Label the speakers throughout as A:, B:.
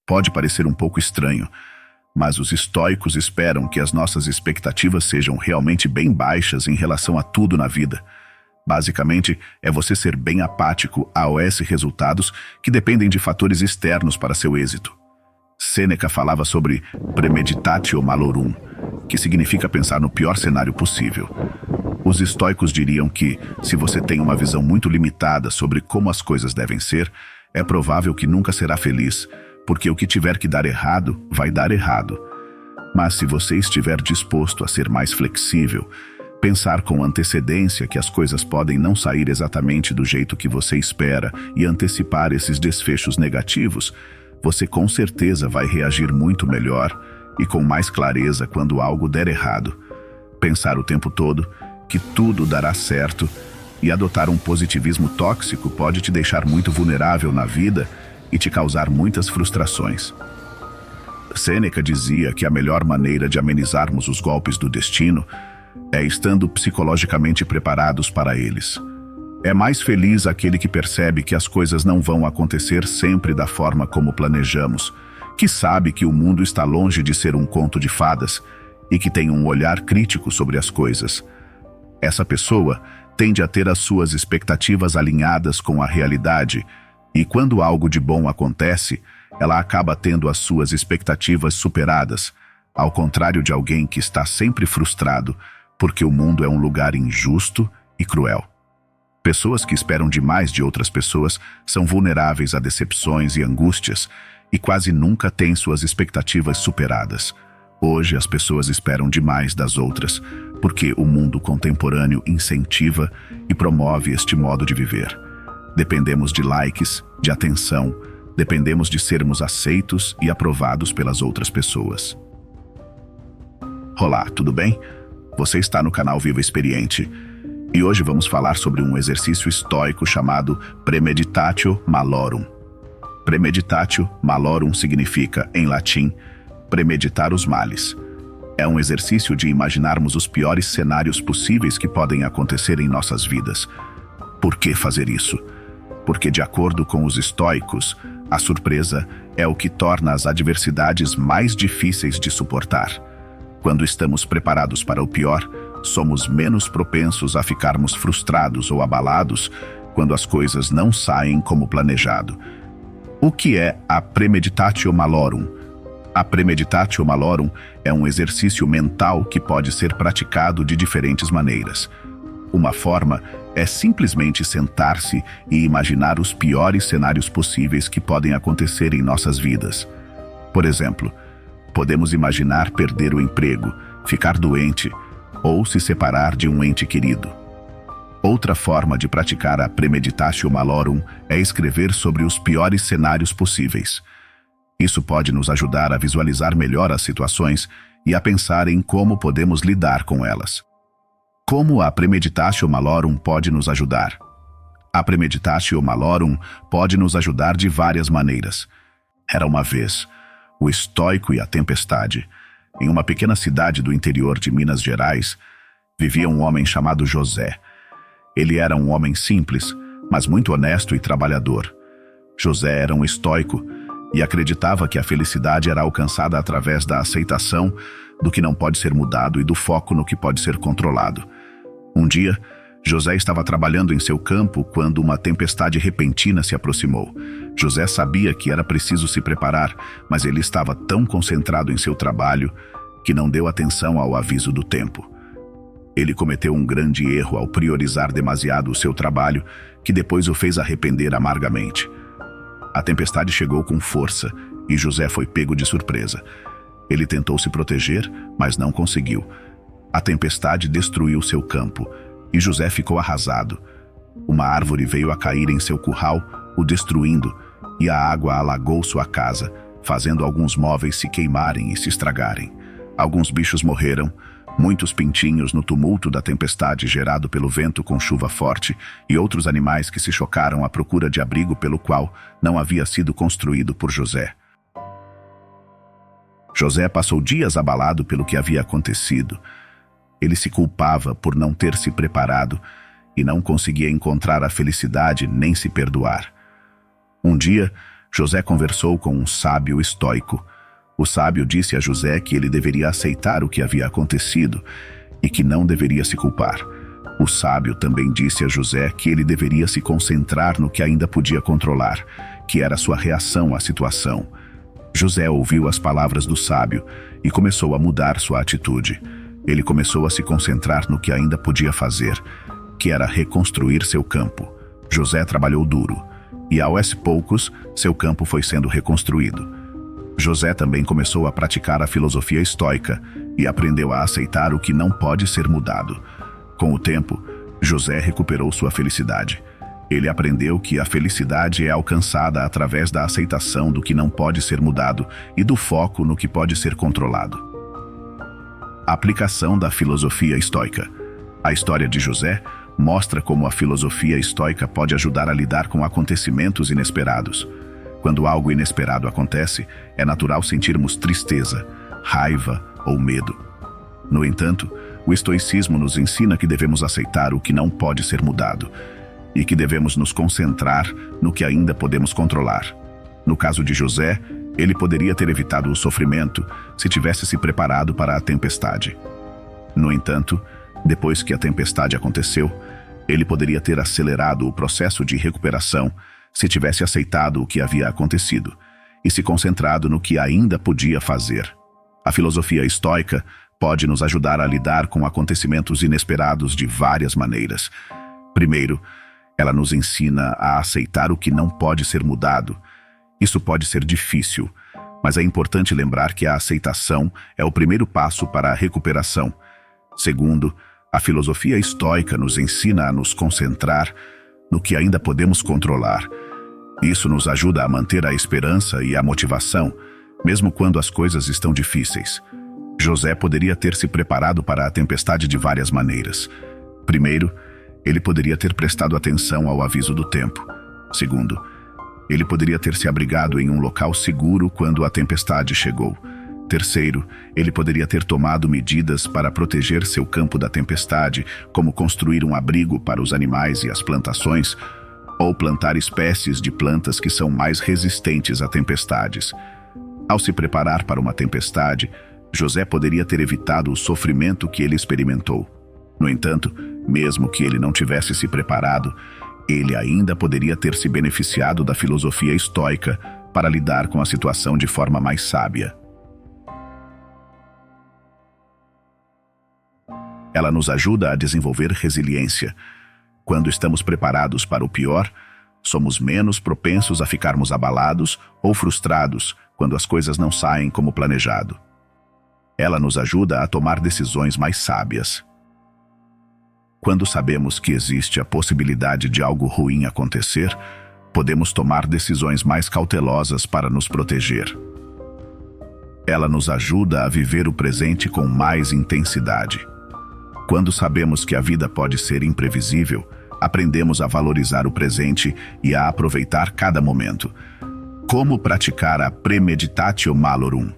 A: Pode parecer um pouco estranho, mas os estoicos esperam que as nossas expectativas sejam realmente bem baixas em relação a tudo na vida. Basicamente, é você ser bem apático a esses resultados que dependem de fatores externos para seu êxito. Sêneca falava sobre premeditatio malorum, que significa pensar no pior cenário possível. Os estoicos diriam que, se você tem uma visão muito limitada sobre como as coisas devem ser, é provável que nunca será feliz, porque o que tiver que dar errado, vai dar errado. Mas se você estiver disposto a ser mais flexível, pensar com antecedência que as coisas podem não sair exatamente do jeito que você espera e antecipar esses desfechos negativos, você com certeza vai reagir muito melhor e com mais clareza quando algo der errado. Pensar o tempo todo que tudo dará certo e adotar um positivismo tóxico pode te deixar muito vulnerável na vida e te causar muitas frustrações. Sêneca dizia que a melhor maneira de amenizarmos os golpes do destino é estando psicologicamente preparados para eles. É mais feliz aquele que percebe que as coisas não vão acontecer sempre da forma como planejamos, que sabe que o mundo está longe de ser um conto de fadas e que tem um olhar crítico sobre as coisas. Essa pessoa tende a ter as suas expectativas alinhadas com a realidade e quando algo de bom acontece, ela acaba tendo as suas expectativas superadas, ao contrário de alguém que está sempre frustrado porque o mundo é um lugar injusto e cruel. Pessoas que esperam demais de outras pessoas são vulneráveis a decepções e angústias e quase nunca têm suas expectativas superadas. Hoje as pessoas esperam demais das outras, porque o mundo contemporâneo incentiva e promove este modo de viver. Dependemos de likes, de atenção, dependemos de sermos aceitos e aprovados pelas outras pessoas. Olá, tudo bem? Você está no canal Viva Experiente e hoje vamos falar sobre um exercício estoico chamado Premeditatio Malorum. Premeditatio Malorum significa, em latim, premeditar os males. É um exercício de imaginarmos os piores cenários possíveis que podem acontecer em nossas vidas. Por que fazer isso? Porque, de acordo com os estoicos, a surpresa é o que torna as adversidades mais difíceis de suportar. Quando estamos preparados para o pior, somos menos propensos a ficarmos frustrados ou abalados quando as coisas não saem como planejado. O que é a Premeditatio Malorum? A Premeditatio Malorum é um exercício mental que pode ser praticado de diferentes maneiras. Uma forma é simplesmente sentar-se e imaginar os piores cenários possíveis que podem acontecer em nossas vidas. Por exemplo, podemos imaginar perder o emprego, ficar doente ou se separar de um ente querido. Outra forma de praticar a Premeditatio Malorum é escrever sobre os piores cenários possíveis. Isso pode nos ajudar a visualizar melhor as situações e a pensar em como podemos lidar com elas. Como a Premeditatio Malorum pode nos ajudar? A Premeditatio Malorum pode nos ajudar de várias maneiras. Era uma vez, o estoico e a tempestade. Em uma pequena cidade do interior de Minas Gerais, vivia um homem chamado José. Ele era um homem simples, mas muito honesto e trabalhador. José era um estoico e acreditava que a felicidade era alcançada através da aceitação do que não pode ser mudado e do foco no que pode ser controlado. Um dia, José estava trabalhando em seu campo quando uma tempestade repentina se aproximou. José sabia que era preciso se preparar, mas ele estava tão concentrado em seu trabalho que não deu atenção ao aviso do tempo. Ele cometeu um grande erro ao priorizar demasiado o seu trabalho, que depois o fez arrepender amargamente. A tempestade chegou com força e José foi pego de surpresa. Ele tentou se proteger, mas não conseguiu. A tempestade destruiu seu campo e José ficou arrasado. Uma árvore veio a cair em seu curral, o destruindo, e a água alagou sua casa, fazendo alguns móveis se queimarem e se estragarem. Alguns bichos morreram, muitos pintinhos no tumulto da tempestade gerado pelo vento com chuva forte e outros animais que se chocaram à procura de abrigo pelo qual não havia sido construído por José. José passou dias abalado pelo que havia acontecido. Ele se culpava por não ter se preparado e não conseguia encontrar a felicidade nem se perdoar. Um dia, José conversou com um sábio estoico. O sábio disse a José que ele deveria aceitar o que havia acontecido e que não deveria se culpar. O sábio também disse a José que ele deveria se concentrar no que ainda podia controlar, que era sua reação à situação. José ouviu as palavras do sábio e começou a mudar sua atitude. Ele começou a se concentrar no que ainda podia fazer, que era reconstruir seu campo. José trabalhou duro, e aos poucos, seu campo foi sendo reconstruído. José também começou a praticar a filosofia estoica e aprendeu a aceitar o que não pode ser mudado. Com o tempo, José recuperou sua felicidade. Ele aprendeu que a felicidade é alcançada através da aceitação do que não pode ser mudado e do foco no que pode ser controlado. Aplicação da filosofia estoica. A história de José mostra como a filosofia estoica pode ajudar a lidar com acontecimentos inesperados. Quando algo inesperado acontece, é natural sentirmos tristeza, raiva ou medo. No entanto, o estoicismo nos ensina que devemos aceitar o que não pode ser mudado e que devemos nos concentrar no que ainda podemos controlar. No caso de José, ele poderia ter evitado o sofrimento se tivesse se preparado para a tempestade. No entanto, depois que a tempestade aconteceu, ele poderia ter acelerado o processo de recuperação se tivesse aceitado o que havia acontecido e se concentrado no que ainda podia fazer. A filosofia estoica pode nos ajudar a lidar com acontecimentos inesperados de várias maneiras. Primeiro, ela nos ensina a aceitar o que não pode ser mudado. Isso pode ser difícil, mas é importante lembrar que a aceitação é o primeiro passo para a recuperação. Segundo, a filosofia estoica nos ensina a nos concentrar no que ainda podemos controlar. Isso nos ajuda a manter a esperança e a motivação, mesmo quando as coisas estão difíceis. José poderia ter se preparado para a tempestade de várias maneiras. Primeiro, ele poderia ter prestado atenção ao aviso do tempo. Segundo, ele poderia ter se abrigado em um local seguro quando a tempestade chegou. Terceiro, ele poderia ter tomado medidas para proteger seu campo da tempestade, como construir um abrigo para os animais e as plantações, ou plantar espécies de plantas que são mais resistentes a tempestades. Ao se preparar para uma tempestade, José poderia ter evitado o sofrimento que ele experimentou. No entanto, mesmo que ele não tivesse se preparado, ele ainda poderia ter se beneficiado da filosofia estoica para lidar com a situação de forma mais sábia. Ela nos ajuda a desenvolver resiliência. Quando estamos preparados para o pior, somos menos propensos a ficarmos abalados ou frustrados quando as coisas não saem como planejado. Ela nos ajuda a tomar decisões mais sábias. Quando sabemos que existe a possibilidade de algo ruim acontecer, podemos tomar decisões mais cautelosas para nos proteger. Ela nos ajuda a viver o presente com mais intensidade. Quando sabemos que a vida pode ser imprevisível, aprendemos a valorizar o presente e a aproveitar cada momento. Como praticar a Premeditatio Malorum?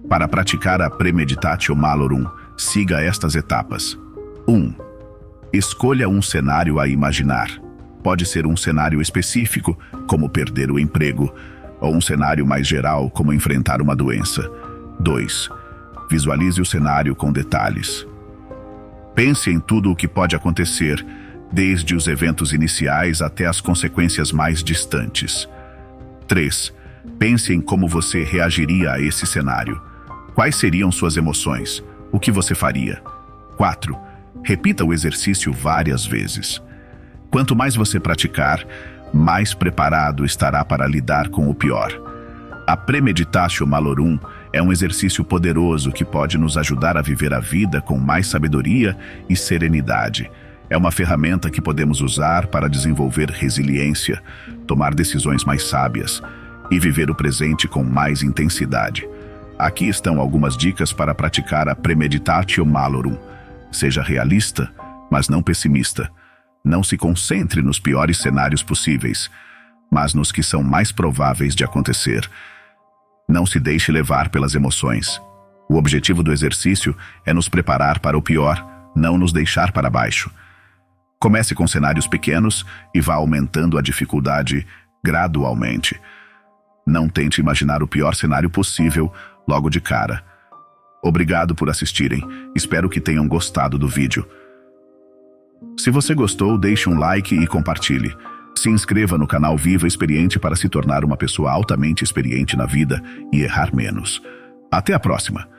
A: Para praticar a Premeditatio Malorum, siga estas etapas. 1. Escolha um cenário a imaginar. Pode ser um cenário específico, como perder o emprego, ou um cenário mais geral, como enfrentar uma doença. 2. Visualize o cenário com detalhes. Pense em tudo o que pode acontecer, desde os eventos iniciais até as consequências mais distantes. 3. Pense em como você reagiria a esse cenário. Quais seriam suas emoções? O que você faria? 4. Repita o exercício várias vezes. Quanto mais você praticar, mais preparado estará para lidar com o pior. A Premeditatio Malorum é um exercício poderoso que pode nos ajudar a viver a vida com mais sabedoria e serenidade. É uma ferramenta que podemos usar para desenvolver resiliência, tomar decisões mais sábias e viver o presente com mais intensidade. Aqui estão algumas dicas para praticar a Premeditatio Malorum. Seja realista, mas não pessimista. Não se concentre nos piores cenários possíveis, mas nos que são mais prováveis de acontecer. Não se deixe levar pelas emoções. O objetivo do exercício é nos preparar para o pior, não nos deixar para baixo. Comece com cenários pequenos e vá aumentando a dificuldade gradualmente. Não tente imaginar o pior cenário possível logo de cara. Obrigado por assistirem. Espero que tenham gostado do vídeo. Se você gostou, deixe um like e compartilhe. Se inscreva no canal Viva Experiente para se tornar uma pessoa altamente experiente na vida e errar menos. Até a próxima!